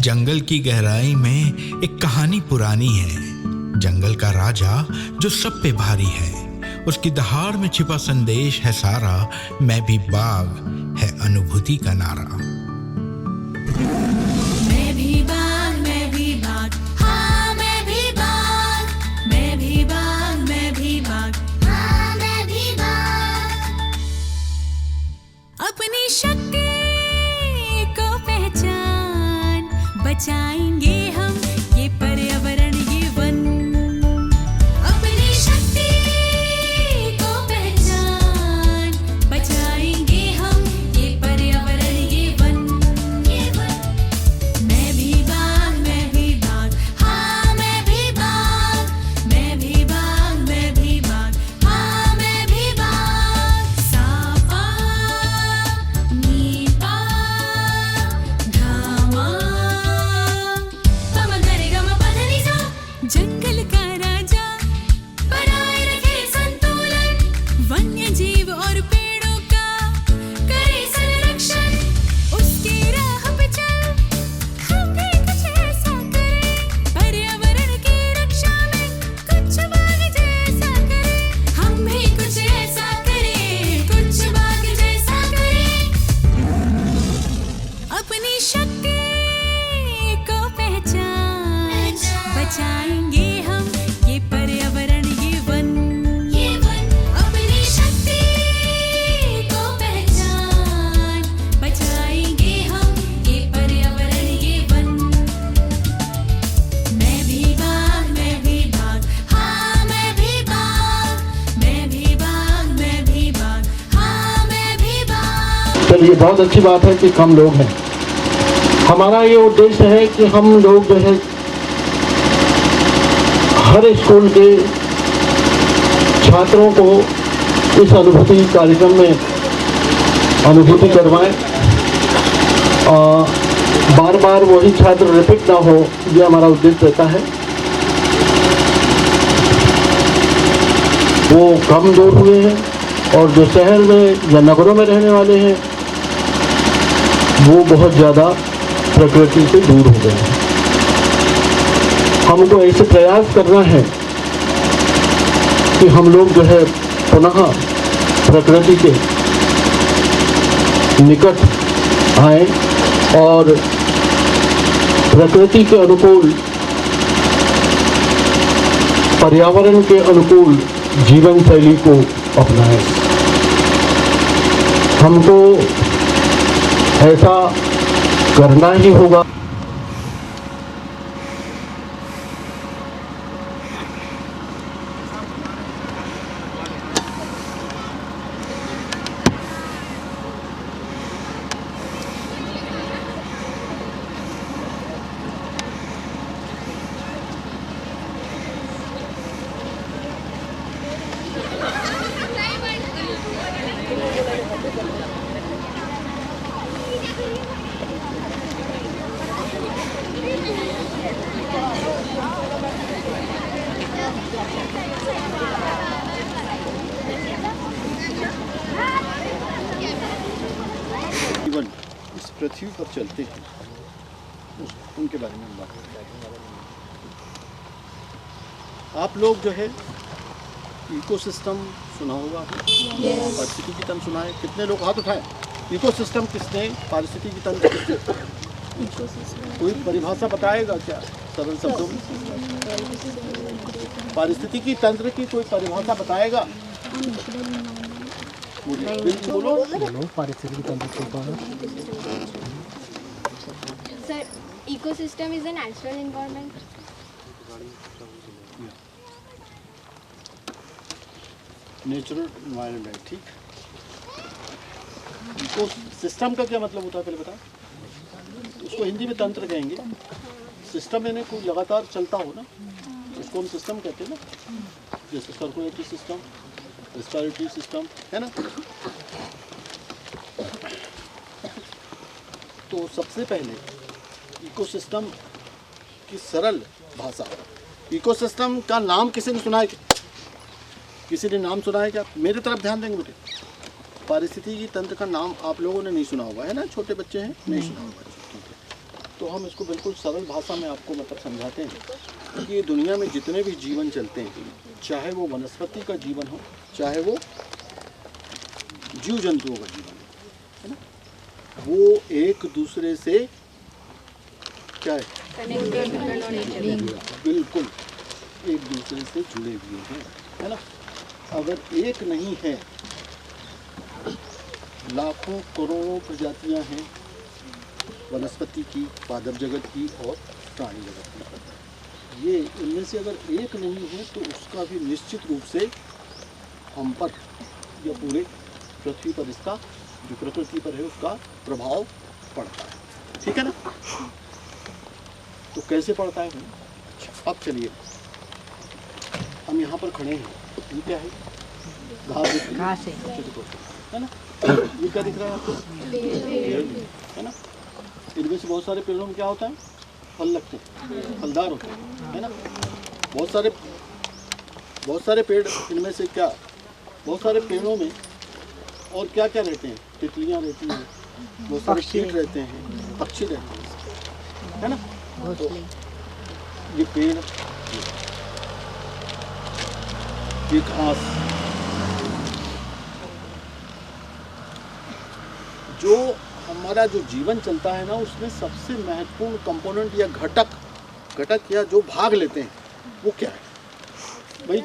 जंगल की गहराई में एक कहानी पुरानी है। जंगल का राजा जो सब पे भारी है, उसकी दहाड़ में छिपा संदेश है सारा। मैं भी बाघ है अनुभूति का नारा। मैं भी बाघ, मैं भी बाघ, हाँ मैं भी बाघ, मैं भी बाघ, मैं भी बाघ, हाँ मैं भी बाघ। अपनी शक्ति को पहचान, बचाएंगे हम ये पर्यावरण ये वन। अपनी शक्ति को पहचान, बचाएंगे हम ये पर्यावरण ये वन। मैं भी बाघ, मैं भी बाघ, हाँ मैं भी बाघ, मैं भी बाघ, मैं भी बाघ, हाँ मैं भी बाघ। सापा नीपा धामा जंगल का राजा बनाए रखे संतुलन, वन्य जीव और पेड़ों का करे संरक्षण। उसकी राह पे चल, हम भी कुछ ऐसा करें, पर्यावरण की रक्षा में कुछ बाघ जैसा करें। हम भी कुछ ऐसा करें, कुछ बाघ जैसा करें। अपनी शक्ति को पहचान, बचाएंगे हम ये पर्यावरण ये वन। अपनी शक्ति को पहचान, बचाएंगे हम ये पर्यावरण ये वन। मैं भी बाघ, मैं भी बाघ, हाँ मैं भी बाघ, मैं भी बाघ, मैं भी बाघ, हाँ मैं भी बाघ। चलिए, बहुत अच्छी बात है कि कम लोग हैं। हमारा ये उद्देश्य है कि हम लोग जो है हर स्कूल के छात्रों को इस अनुभूति कार्यक्रम में अनुभूति करवाएं। बार बार वही छात्र रिपीट ना हो, ये हमारा उद्देश्य रहता है। वो कम दूर हुए हैं और जो शहर में या नगरों में रहने वाले हैं वो बहुत ज़्यादा प्रकृति से दूर हो गए हैं। हमको ऐसे प्रयास करना है कि हम लोग जो है पुनः प्रकृति के निकट आए और प्रकृति के अनुकूल, पर्यावरण के अनुकूल जीवन शैली को अपनाएं। हमको ऐसा करना ही होगा। इस पृथ्वी पर चलते हैं उनके बारे में बात करें। आप लोग जो है इकोसिस्टम सुना होगा आपने, पारिस्थितिकी की तंत्र सुना है? कितने लोग हाथ उठाएं? इकोसिस्टम किसने, पारिस्थितिकी तंत्र किसने? कोई परिभाषा बताएगा क्या सरल शब्दों में? पारिस्थितिकी तंत्र की कोई परिभाषा बताएगा? बोलो। पारिस्थितिकी तंत्र Sir, ecosystem is a natural environment. Natural environment, ठीक। इको सिस्टम का क्या मतलब होता है पहले बता। उसको हिंदी में तंत्र कहेंगे। सिस्टम यानी कोई लगातार चलता हो ना, उसको हम सिस्टम कहते हैं ना। जैसे सर्कुलेटरी सिस्टम, रेस्पिरेटरी सिस्टम, है ना। तो सबसे पहले इकोसिस्टम की सरल भाषा, इकोसिस्टम का नाम किसी ने सुना है? किसी ने नाम सुना है क्या? मेरी तरफ ध्यान देंगे बेटे। पारिस्थितिकी तंत्र का नाम आप लोगों ने नहीं सुना होगा, है ना, छोटे बच्चे हैं, नहीं सुना होगा। तो हम इसको बिल्कुल सरल भाषा में आपको मतलब समझाते हैं कि ये दुनिया में जितने भी जीवन चलते हैं, चाहे वो वनस्पति का जीवन हो, चाहे वो जीव जंतुओं का जीवन है ना, वो एक दूसरे से क्या है, बिल्कुल एक दूसरे से जुड़े हुए हैं, है ना। अगर एक नहीं है, लाखों करोड़ों प्रजातियां हैं वनस्पति की, पादप जगत की और प्राणी जगत की, ये इनमें से अगर एक नहीं है तो उसका भी निश्चित रूप से हम पर या पूरे पृथ्वी पर इसका जो प्रकृति पर है उसका प्रभाव पड़ता है, ठीक है ना। तो कैसे पड़ता है? अब चलिए, हम यहाँ पर खड़े हैं, ये क्या है? घास है ना। ये क्या दिख रहा है आपको? है ना। इनमें से बहुत सारे पेड़ों में क्या होता है? फल लगते हैं, फलदार होते हैं, है ना। बहुत सारे पेड़, इनमें से क्या, बहुत सारे पेड़ों में और क्या क्या रहते हैं? तितलियां रहती हैं, बहुत सारे कीट रहते हैं, पक्षी रहते हैं, है ना। तो ये पेड़, ये घास, जो हमारा जो जीवन चलता है ना, उसमें सबसे महत्वपूर्ण कंपोनेंट या घटक या जो भाग लेते हैं वो क्या है भाई?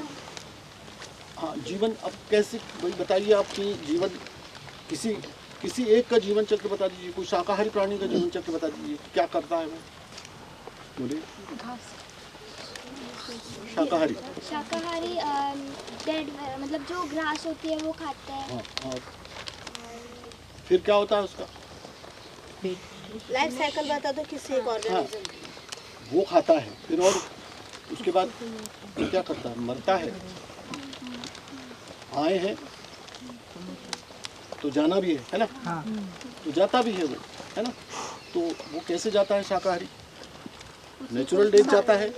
हाँ, जीवन। अब कैसे भाई बताइए, आपकी जीवन किसी एक का जीवन चक्र बता दीजिए, कोई शाकाहारी प्राणी का जीवन चक्र बता दीजिए, क्या करता है वो? बोलिए। शाकाहारी डेड, मतलब जो घास होती है वो खाता है। हाँ, हाँ। फिर क्या होता है उसका? लाइफ साइकिल बता दो किसी एक ऑर्गेनिज्म। वो खाता है, फिर और उसके बाद क्या करता है? मरता है। आए हैं तो जाना भी है ना। हाँ। तो जाता भी है वो, है ना। तो वो कैसे जाता है शाकाहारी? नेचुरल डेथ जाता है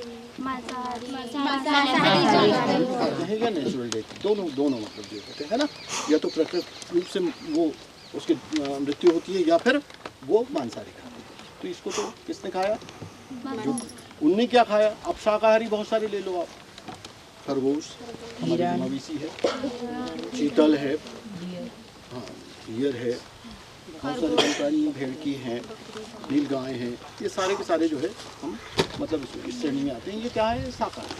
या नेचुरल डेथ, दोनों मतलब जो होते हैं, है ना। या तो प्राकृतिक रूप से वो उसकी मृत्यु होती है, या फिर वो मांसाहारी खाते हैं। तो इसको तो किसने खाया? जो उनने क्या खाया? अब शाकाहारी बहुत सारे ले लो आप, खरगोश, हमारी मवेशी है, चीतल है, हाँ, हियर है, बहुत सारे प्राणी, भेड़ की हैं, नील गाय हैं, ये सारे के सारे जो है हम मतलब इस श्रेणी में आते हैं। ये क्या है? शाकाहारी।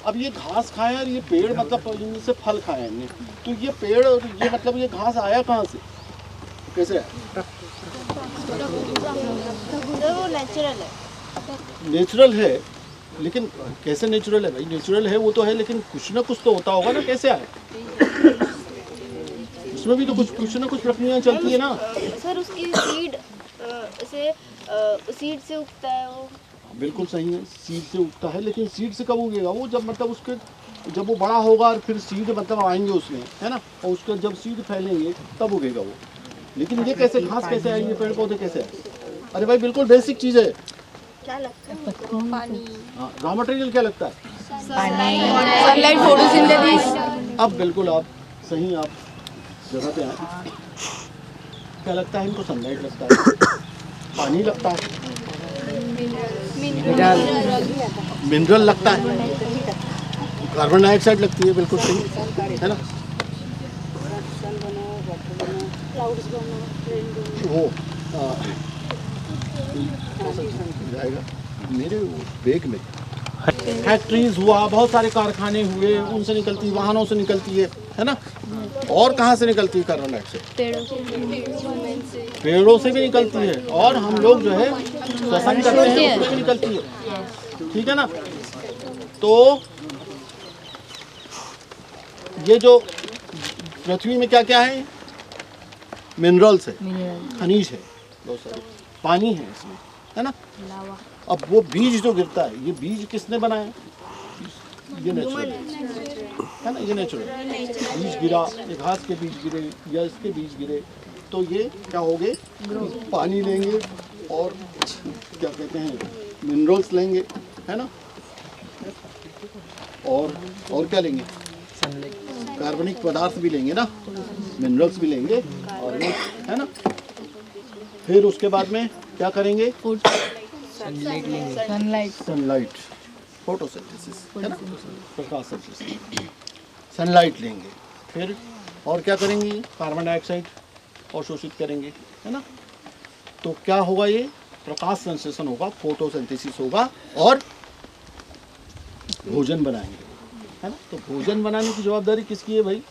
अब ये घास खाया और ये पेड़, मतलब इनसे फल खाया इनने, तो ये पेड़ और ये मतलब ये घास आया कहाँ से, कैसे आया? वो नेचुरल है। नेचुरल है, लेकिन कैसे नेचुरल है भाई? नेचुरल है वो तो है, लेकिन कुछ ना कुछ तो होता होगा ना, कैसे आए? उसमें भी तो कुछ ना कुछ प्रक्रिया चलती है ना। सर उसकी सीड से उगता है वो। बिल्कुल सही है, सीड से उगता है, लेकिन सीड से कब उगेगा वो? जब मतलब उसके जब वो बड़ा होगा और फिर सीड मतलब आएंगे उसमें, है ना, और उसका जब सीड फैलेंगे तब उगेगा वो। लेकिन ये कैसे, घास कैसे आएंगे, पेड़ पौधे कैसे आए? अरे भाई बिल्कुल बेसिक चीज़ है। क्या लगता है? पानी। हाँ, रॉ मटेरियल क्या लगता है? Sunlight, photosynthesis. अब बिल्कुल आप सही, आप जगह पे आए। क्या लगता है इनको? सनलाइट लगता है, पानी लगता है, मिनरल लगता है, कार्बन डाइऑक्साइड लगती है, बिल्कुल सही है ना। वो जाएगा मेरे बैग में। फैक्ट्रीज हुआ, बहुत सारे कारखाने हुए, उनसे निकलती, वाहनों से निकलती है ना। और कहाँ से निकलती है कार्बन डाइऑक्साइड? पेड़ों से भी निकलती है, और हम लोग जो है श्वसन करते हैं उससे भी निकलती है, ठीक है ना। तो ये जो पृथ्वी में क्या क्या है? मिनरल्स है, खनिज है, बहुत सारे, पानी है इसमें, है ना। अब वो बीज जो गिरता है, ये बीज किसने बनाया? ये नेचुरल है ना, ये नेचुरल बीज गिरा, ये घास के बीज गिरे या इसके बीज गिरे, तो ये क्या होंगे? पानी लेंगे और क्या कहते हैं, मिनरल्स लेंगे, है ना। और क्या लेंगे? कार्बनिक पदार्थ भी लेंगे ना, मिनरल्स भी लेंगे, और है ना। फिर उसके बाद में क्या करेंगे? सनलाइट सनलाइट, फोटोसिंथेसिस है ना, प्रकाश संश्लेषण, सनलाइट लेंगे। फिर और क्या करेंगे? कार्बन डाइऑक्साइड अवशोषित करेंगे, है ना। तो क्या होगा? ये प्रकाश संश्लेषण होगा, फोटोसिंथेसिस होगा और भोजन बनाएंगे, है ना। तो भोजन बनाने की जवाबदारी किसकी है भाई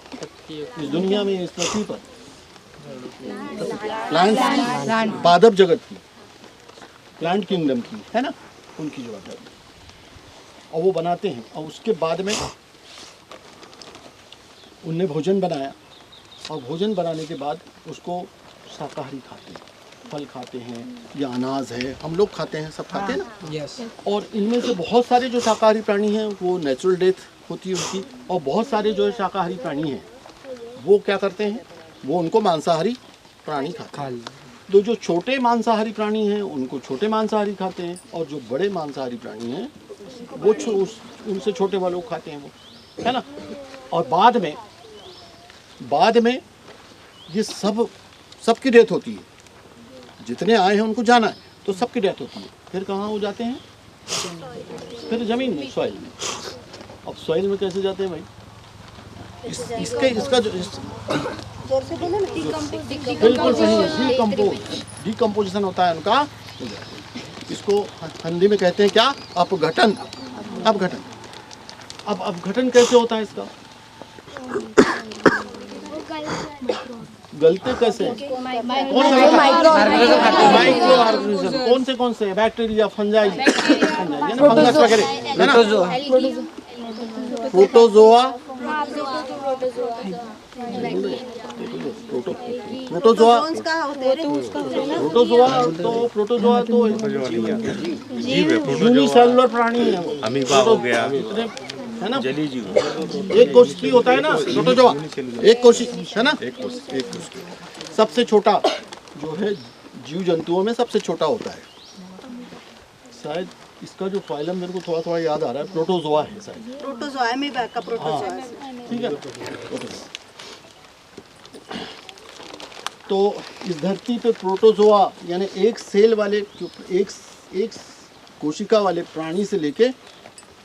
इस दुनिया में, इस पृथ्वी पर? प्लांट, पादप जगत की, प्लांट किंगडम की, है ना, उनकी जवाबदारी। और वो बनाते हैं और उसके बाद में उनने भोजन बनाया और भोजन बनाने के बाद उसको शाकाहारी खाते हैं, फल खाते हैं या अनाज है, हम लोग खाते हैं, सब खाते हैं ना। यस और इनमें से बहुत सारे जो शाकाहारी प्राणी हैं वो नेचुरल डेथ होती है उनकी, और बहुत सारे जो शाकाहारी प्राणी हैं वो क्या करते हैं? वो उनको मांसाहारी प्राणी खाते हैं। तो जो छोटे मांसाहारी प्राणी हैं उनको छोटे मांसाहारी खाते हैं, और जो बड़े मांसाहारी प्राणी हैं वो उनसे छोटे वालों को खाते हैं वो, है ना। और बाद में ये सबकी डेथ होती है, जितने आए हैं उनको जाना है तो सबकी डेथ होती है। फिर कहाँ हो जाते हैं? फिर जमीन में, सॉइल में। अब सॉइल में कैसे जाते हैं भाई? इसका जो जोर से बोलो ना। बिल्कुल सही है, डिकम्पोजिशन होता है उनका। इसको हिंदी में कहते हैं क्या? अपघटन। अपघटन। अब अपघटन कैसे होता है इसका? गलते कैसे? Micro organism. कौन से? बैक्टीरिया, फंजाई, फंगस वगैरह, है ना। प्रोटोजोआ, प्रोटोजोआ कहाँ होते हैं? प्रोटोजोआ तो यूनिसेलुलर प्राणी है वो। अमीबा हो गया, है ना, जलीय जीव, एक कोशिकी होता है ना प्रोटोजोआ, एक कोशिकी, है ना। एक कोशिकी सबसे छोटा जो है जीव जंतुओं में सबसे छोटा होता है। शायद इसका जो फाइलम मेरे को थोड़ा थोड़ा याद आ रहा है, प्रोटोजोआ है शायद। प्रोटोजोआ, अमीबा का प्रोटोजोआ। ठीक है। तो इस धरती पे प्रोटोजोआ यानी एक सेल वाले, एक कोशिका वाले प्राणी से लेके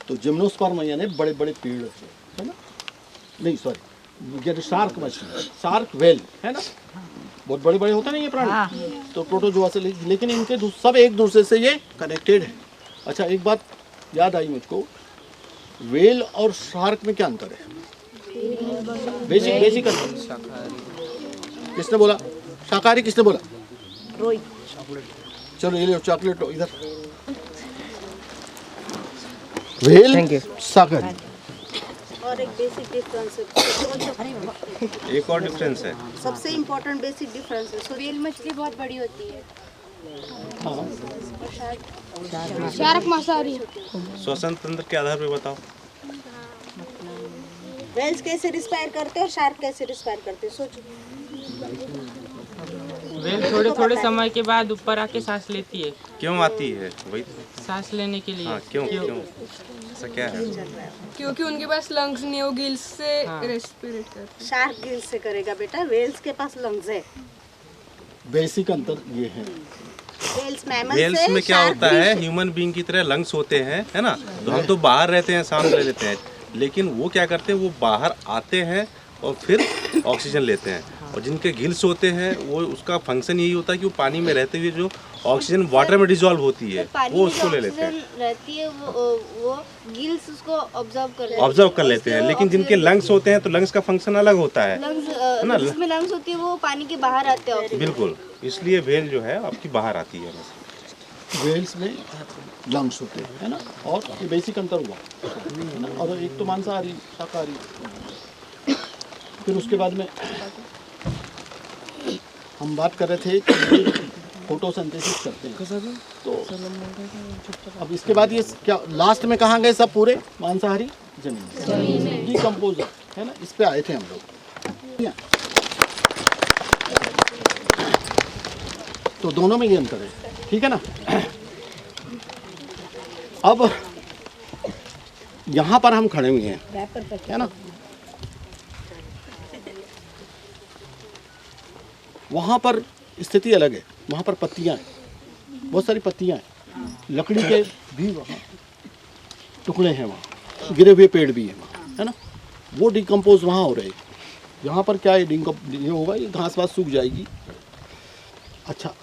तो जिम्नोस्पर्म यानी बड़े बड़े पेड़, है ना, नहीं सॉरी, शार्क मछली, शार्क वेल, है ना, बहुत बड़े बड़े होते हैं ना ये प्राणी। तो प्रोटोजोआ से लेकिन इनके सब एक दूसरे से ये कनेक्टेड है। अच्छा, एक बात याद आई मुझको, वेल और शार्क में क्या अंतर है? बेसिक अंतर। किसने बोला? शाकाहारी किसने बोला? रोई। चलो ये लो चॉकलेट लो इधर। वेल शाकाहारी। और एक बेसिक डिफरेंस है, एक और डिफरेंस है, सबसे इम्पोर्टेंट बेसिक डिफरेंस है। वेल मछली बहुत बड़ी होती है। शार्क मांसाहारी। श्वसन तंत्र के आधार पर बताओ। वेल्स कैसे रिस्पायर करते हैं और शार्क कैसे रिस्पायर करते हैं? सोचो। वेल थोड़े थोड़े समय के बाद ऊपर आके सांस लेती है। क्यों आती है? वही सांस लेने के लिए। हाँ, क्यों ऐसा क्या है? क्योंकि उनके पास लंग्स नहीं, वो गिल्स से रेस्पिरेट करते हैं। शार्क गिल्स से करेगा बेटा, वेल्स के पास लंग्स है। बेसिक अंतर ये है। वेल्स में क्या होता है, ह्यूमन बीइंग की तरह लंग्स होते हैं, है ना। तो हम तो बाहर रहते हैं, सांस ले लेते हैं, लेकिन वो क्या करते हैं, वो बाहर आते हैं और फिर ऑक्सीजन लेते हैं। और जिनके गिल्स होते हैं वो उसका फंक्शन यही होता है कि वो पानी में रहते हुए जो ऑक्सीजन वाटर में डिसॉल्व होती है वो उसको ले लेते हैं, रहती है वो गिल्स उसको ऑब्जर्व कर लेते हैं। लेकिन जिनके लंग्स होते हैं तो लंग्स का फंक्शन अलग होता है ना। जिसमें लंग्स होती है वो पानी के बाहर आते हैं। बिल्कुल, इसलिए वेल जो है आपकी बाहर आती है। वेल्स में लंग्स होते हैं, है ना, और ये बेसिक अंतर हुआ, है ना। और एक तो मांसाहारी, शाकाहारी। फिर उसके बाद में हम बात कर रहे थे कि फोटोसिंथेसिस करते हैं, तो अब इसके बाद ये क्या लास्ट में कहाँ गए सब पूरे? मांसाहारी जमीन, डिकम्पोजर, है ना, इस पे आए थे हम लोग। तो दोनों में ये अंतर है, ठीक है ना। अब यहाँ पर हम खड़े हुए हैं, है ना, वहाँ पर स्थिति अलग है, वहाँ पर पत्तियाँ हैं, बहुत सारी पत्तियां हैं, लकड़ी के भी वहाँ टुकड़े हैं, वहाँ गिरे हुए पेड़ भी हैं वहाँ, है ना, वो डिकम्पोज वहाँ हो रहे हैं। यहाँ पर क्या है, ये होगा, ये घास वास सूख जाएगी। अच्छा,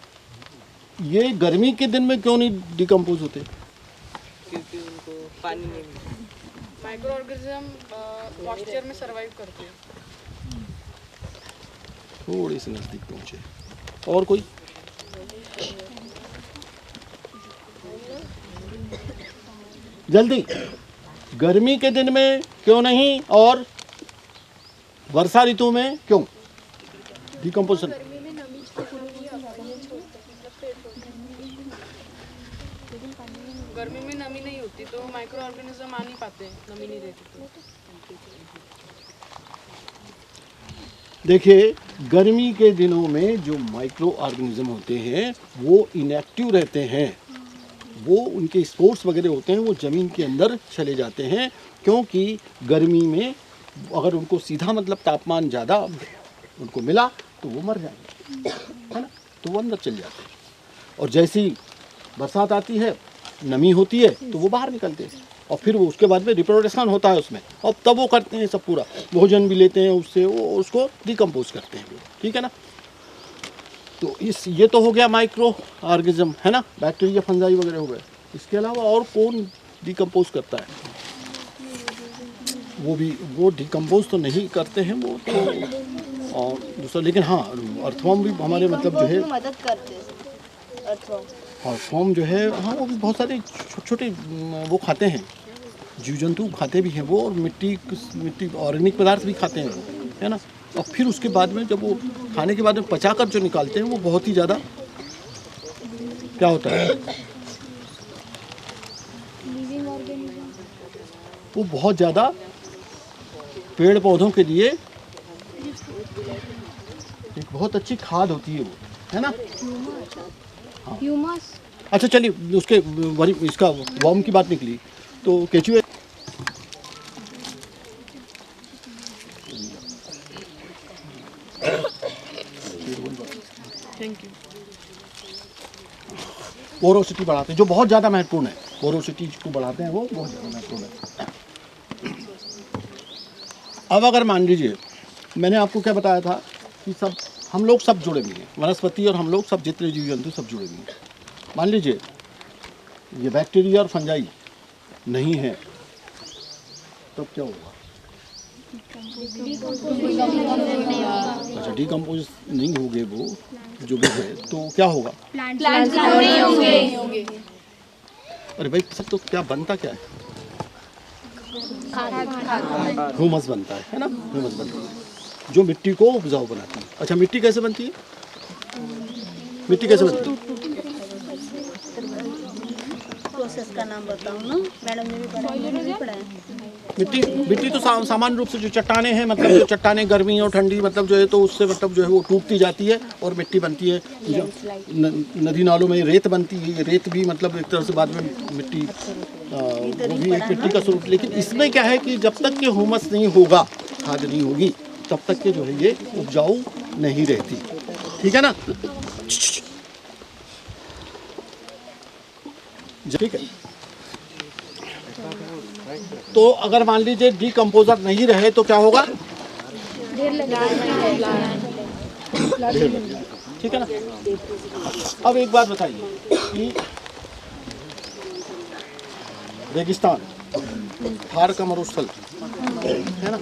ये गर्मी के दिन में क्यों नहीं डिकम्पोज होते? क्योंकि उनको पानी नहीं मिलता। माइक्रो ऑर्गेनिज्म मॉइस्चर में सरवाइव करते हैं। थोड़े से नजदीक पहुँचे। और कोई? जल्दी। गर्मी के दिन में क्यों नहीं और वर्षा ऋतु में क्यों डिकम्पोजिशन? गर्मी में नमी नहीं होती तो माइक्रो ऑर्गेनिज्म आ नहीं पाते, नमी नहीं रहती तो। देखिए, गर्मी के दिनों में जो माइक्रो ऑर्गेनिज्म होते हैं वो इनएक्टिव रहते हैं, वो उनके स्पोर्स वगैरह होते हैं, वो ज़मीन के अंदर चले जाते हैं, क्योंकि गर्मी में अगर उनको सीधा मतलब तापमान ज़्यादा उनको मिला तो वो मर जाएंगे, है ना, तो वो अंदर चले जाते हैं। और जैसी बरसात आती है, नमी होती है, तो वो बाहर निकलते हैं और फिर वो उसके बाद में रिप्रोडक्शन होता है उसमें, और तब वो करते हैं सब पूरा भोजन भी लेते हैं उससे, वो उसको डिकम्पोज करते हैं, ठीक है ना। तो ये तो हो गया माइक्रो ऑर्गेनिज्म, है ना, बैक्टीरिया फंजाई वगैरह हो गए। इसके अलावा और कौन डिकम्पोज करता है? वो डिकम्पोज तो नहीं करते हैं वो तो, और दूसरा, लेकिन हाँ अर्थवॉर्म भी हमारे मतलब जो है मदद करते हैं अर्थवॉर्म। अर्थवॉर्म जो है, हाँ वो भी बहुत सारे छोटे छोटे वो खाते हैं, जीव जंतु खाते भी हैं वो, और मिट्टी ऑर्गेनिक पदार्थ भी खाते हैं वो, है ना। और फिर उसके बाद में जब वो खाने के बाद में पचाकर जो निकालते हैं वो बहुत ही ज़्यादा क्या होता है, वो बहुत ज़्यादा पेड़ पौधों के लिए एक बहुत अच्छी खाद होती है वो, है ना। ह्यूमस। अच्छा चलिए, उसके इसका वर्म की बात निकली तो केचुए थैंक यू। पोरोसिटी बढ़ाते हैं, जो बहुत ज़्यादा महत्वपूर्ण है, पोरोसिटी को बढ़ाते हैं, वो बहुत ज़्यादा महत्वपूर्ण है। अब अगर मान लीजिए, मैंने आपको क्या बताया था कि हम लोग सब जुड़े हुए हैं, वनस्पति और हम लोग सब जितने जीव जंतु सब जुड़े हुए हैं। मान लीजिए ये बैक्टीरिया और फंजाई नहीं है, तब क्या होगा? अच्छा, डिकम्पोज नहीं होंगे वो जो भी है, तो क्या होगा? प्लांट्स नहीं होंगे। अरे भाई, सब तो क्या बनता क्या है? ह्यूमस बनता है ना, ह्यूमस बनता है जो मिट्टी को उपजाऊ बनाती है। अच्छा, मिट्टी कैसे बनती है? मिट्टी कैसे बनती है? प्रोसेस का नाम बताऊं ना, मैडम ने भी पढ़ा है। मिट्टी तो सामान्य रूप से जो चट्टाने हैं, मतलब जो चट्टाने गर्मी और ठंडी मतलब जो है तो उससे मतलब जो है वो टूटती जाती है और मिट्टी बनती है। नदी नालों में रेत बनती है, रेत भी मतलब एक तरह से बाद में मिट्टी, वो भी एक मिट्टी का स्वरूप। लेकिन इसमें क्या है कि जब तक कि ह्यूमस नहीं होगा, खाद नहीं होगी, तब तक के जो है ये उपजाऊ नहीं रहती, ठीक है ना। ठीक है, तो अगर मान लीजिए डिकम्पोजर नहीं रहे तो क्या होगा? ठीक है ना। अब एक बात बताइए कि रेगिस्तान, थार का मरुस्थल, है ना,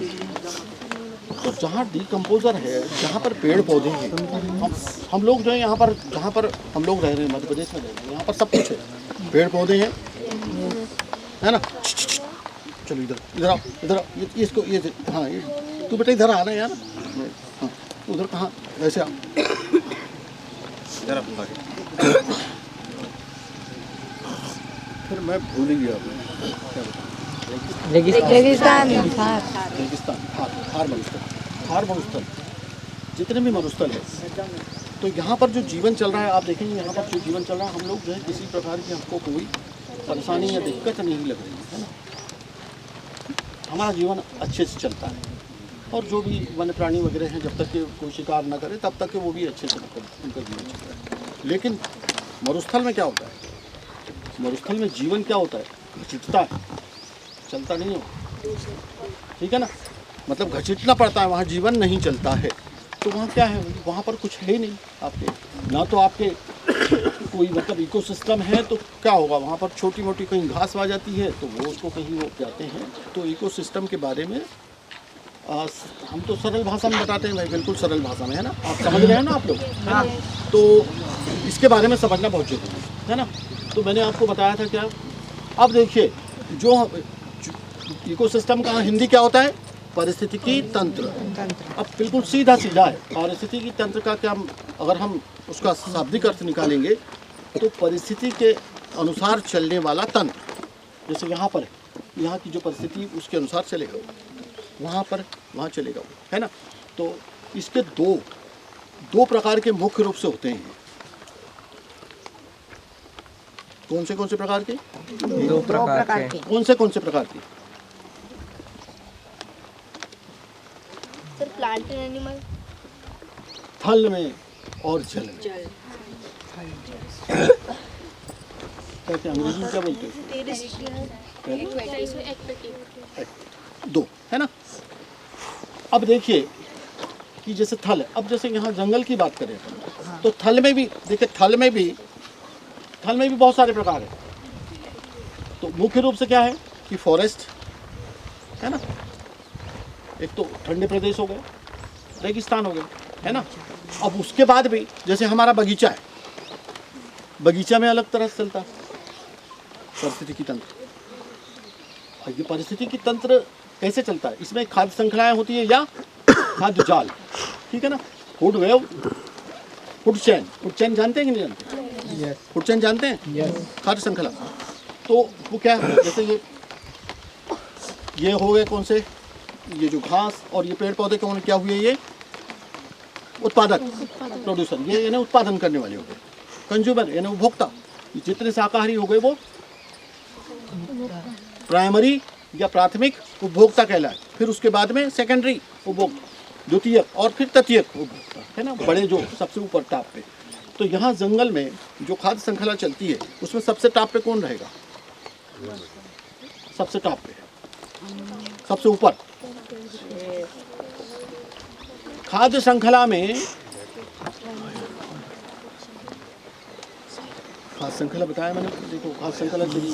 तो जहाँ डिकम्पोजर है, जहाँ पर पेड़ पौधे हैं, हम लोग जो है यहाँ पर, जहाँ पर हम लोग रह रहे हैं, मध्य प्रदेश में रह रहे हैं, यहाँ पर सब कुछ है, पेड़ पौधे हैं, है ना। चलो इधर आओ, इधर आओ, ये इसको ये, हाँ ये तू बेटा इधर आ रहा है यार, हाँ उधर कहाँ, ऐसे आओ इधर। फिर मैं भूल ही गया, क्या बताऊँ? रेगिस्तान। थार मरुस्थल, जितने भी मरुस्थल है, तो यहाँ पर जो जीवन चल रहा है, आप देखेंगे यहाँ पर जो जीवन चल रहा है, हम लोग जो है किसी प्रकार की हमको कोई परेशानी या दिक्कत नहीं लग रही है ना, हमारा जीवन अच्छे से चलता है। और जो भी वन्य प्राणी वगैरह हैं, जब तक कि कोई शिकार ना करे तब तक कि वो भी अच्छे से मतलब उनका जीवन चलता है। लेकिन मरुस्थल में क्या होता है? मरुस्थल में जीवन क्या होता है? घसीटता है, चलता नहीं है, ठीक है ना। मतलब घसीटना पड़ता है, वहाँ जीवन नहीं चलता है। तो वहाँ क्या है? वहाँ पर कुछ है ही नहीं आपके, ना तो आपके कोई मतलब इकोसिस्टम है। तो क्या होगा वहाँ पर? छोटी मोटी कहीं घास आ जाती है तो वो उसको कहीं वो जाते हैं। तो इकोसिस्टम के बारे में हम तो सरल भाषा में बताते हैं भाई, बिल्कुल सरल भाषा में, है ना। आप समझ रहे हैं ना आप लोग? तो इसके बारे में समझना बहुत जरूरी है ना। तो मैंने आपको बताया था क्या। अब देखिए, जो इकोसिस्टम का हिंदी क्या होता है? पारिस्थितिकी तंत्र। अब बिल्कुल सीधा सीधा है। पारिस्थितिकी तंत्र का क्या, अगर हम उसका शाब्दिक अर्थ निकालेंगे तो परिस्थिति के अनुसार चलने वाला तंत्र। जैसे यहाँ पर यहाँ की जो परिस्थिति उसके अनुसार चलेगा, वहाँ पर वहाँ चलेगा, है ना। तो इसके दो प्रकार के मुख्य रूप से होते हैं। कौन से प्रकार के? दो प्रकार के। कौन से प्रकार के? Sir plant and animal. थल में और जल में। क्या अंग्रेजी में क्या बोलते हैं? दो, है ना। अब देखिए कि जैसे थल है, अब जैसे यहाँ जंगल की बात करें तो थल में भी देखिए, थल में भी बहुत सारे प्रकार हैं। तो मुख्य रूप से क्या है कि फॉरेस्ट, है ना। एक तो ठंडे प्रदेश हो गए, रेगिस्तान हो गए, है ना। अब उसके बाद भी जैसे हमारा बगीचा है, बगीचा में अलग तरह से चलता है पारिस्थितिकी तंत्र। और ये पारिस्थितिकी तंत्र कैसे चलता है? इसमें खाद्य श्रृंखलाएं होती है या खाद्य जाल, ठीक है ना। फूड वेव, फूड चैन जानते हैं कि नहीं जानते? फूड चैन जानते हैं? खाद्य श्रृंखला। तो वो क्या है? जैसे ये हो गए कौन से, ये जो घास और ये पेड़ पौधे कौन क्या हुए? ये उत्पादक, प्रोड्यूसर, ये यानी उत्पादन करने वाले हो गए। कंज्यूमर यानी उपभोक्ता, जितने शाकाहारी हो गए वो प्राइमरी या प्राथमिक उपभोक्ता कहलाए। फिर उसके बाद में सेकेंडरी उपभोक्ता, द्वितीयक, और फिर तृतीयक उपभोक्ता, है ना, बड़े जो सबसे ऊपर टॉप पे। तो यहाँ जंगल में जो खाद्य श्रृंखला चलती है उसमें सबसे टॉप पे कौन रहेगा? सबसे टॉप पे, सबसे ऊपर खाद्य श्रृंखला में। खाद्य श्रृंखला बताया मैंने, देखो खाद्य श्रृंखला चली,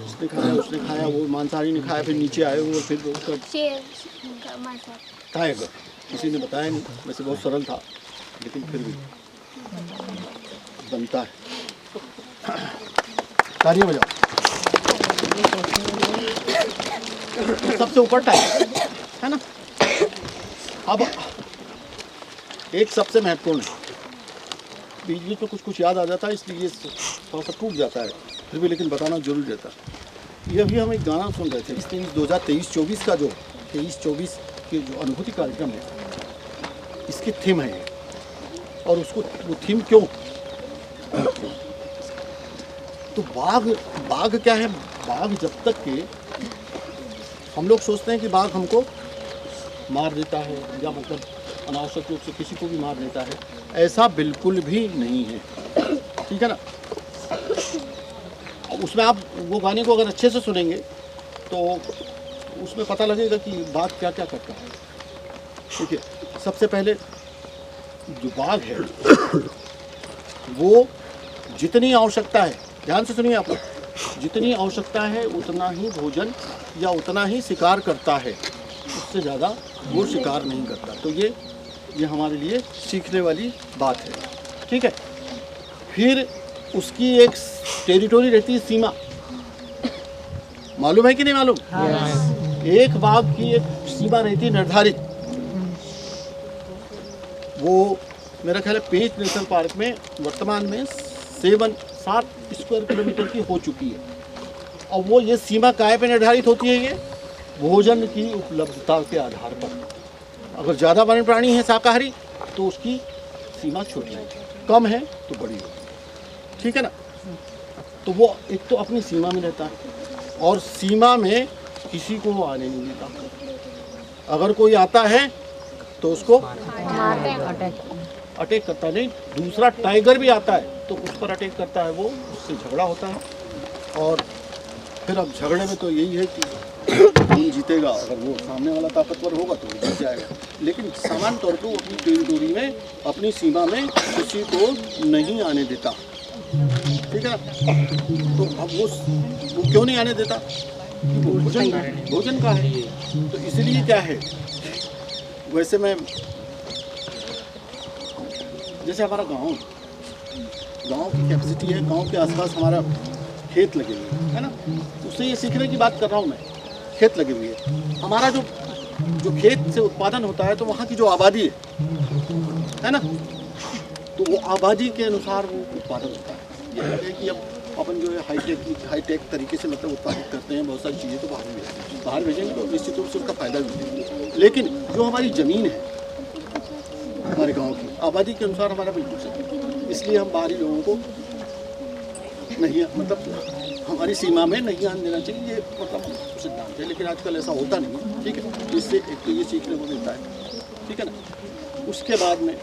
उसने खाया, उसने खाया, वो मांसाहारी ने खाया, फिर नीचे आए वो, फिर उसका टाइगर, किसी ने बताया नहीं, वैसे बहुत सरल था लेकिन फिर भी बनता है। तालियां बजाओ। सबसे ऊपर टाइगर, है ना। अब एक सबसे महत्वपूर्ण है, बीच बीच में कुछ याद आ जाता है इसलिए थोड़ा सा टूट जाता है, फिर भी लेकिन बताना जरूर रहता है। ये अभी हम एक गाना सुन रहे थे, इस 2023-24 का जो 23-24 के जो अनुभूति कार्यक्रम है, इसकी थीम है ये। और उसको वो थीम क्यों? तो बाघ क्या है? बाघ जब तक के हम लोग सोचते हैं कि बाघ हमको मार देता है या मतलब अनावश्यक रूप से किसी को भी मार देता है, ऐसा बिल्कुल भी नहीं है, ठीक है ना। उसमें आप वो गाने को अगर अच्छे से सुनेंगे तो उसमें पता लगेगा कि बाघ क्या क्या करता है। ठीक है, सबसे पहले जो बाघ है वो जितनी आवश्यकता है, ध्यान से सुनिए आप लोग, जितनी आवश्यकता है उतना ही भोजन या उतना ही शिकार करता है, उससे ज़्यादा वो शिकार नहीं करता। तो ये हमारे लिए सीखने वाली बात है, ठीक है। फिर उसकी एक टेरिटोरी रहती है, सीमा, मालूम है कि नहीं मालूम? एक बाघ की एक सीमा रहती है निर्धारित। वो मेरा ख्याल है पेंच नेशनल पार्क में वर्तमान में 7 स्क्वायर किलोमीटर की हो चुकी है। और वो ये सीमा काय पे निर्धारित होती है? ये भोजन की उपलब्धता के आधार पर। अगर ज़्यादा वन्य प्राणी है शाकाहारी तो उसकी सीमा छोटी है, कम है तो बड़ी होगी, ठीक है ना। तो वो एक तो अपनी सीमा में रहता है और सीमा में किसी को वो आने नहीं देता। अगर कोई आता है तो उसको अटैक करता नहीं। दूसरा टाइगर भी आता है, तो उस पर अटैक करता है वो, उससे झगड़ा होता है। और फिर अब झगड़े में तो यही है कि कौन जीतेगा। अगर वो सामने वाला ताकतवर होगा तो वो जीत जाएगा, लेकिन सामान्य तौर पर वो अपनी टेरिटोरी में, अपनी सीमा में किसी को नहीं आने देता, ठीक है। तो अब वो क्यों नहीं आने देता? वो भोजन का है ये, तो इसलिए क्या है, वैसे मैं जैसे हमारा गांव की कैपेसिटी है, गांव के आसपास हमारा खेत लगे हुए हैं, है ना, उससे ये सीखने की बात कर रहा हूँ मैं। खेत लगे हुए है, हमारा जो खेत से उत्पादन होता है, तो वहाँ की जो आबादी है ना, तो वो आबादी के अनुसार वो उत्पादन होता है। ये है कि अब अपन जो है हाईटेक तरीके से मतलब उत्पादित करते हैं, बहुत सारी चीज़ें तो बाहर भेजेंगे तो निश्चित रूप से उसका फायदा भी मिलेगा। लेकिन जो हमारी ज़मीन है हमारे गांव की आबादी के अनुसार हमारा बिल्कुल सही, इसलिए हम बाहरी लोगों को नहीं, मतलब हमारी सीमा में नहीं आने देना चाहिए, ये मतलब सिद्धांत है। लेकिन आजकल ऐसा होता नहीं है, ठीक है। इससे एक तो ये सीखने को मिलता है, ठीक है ना। उसके बाद में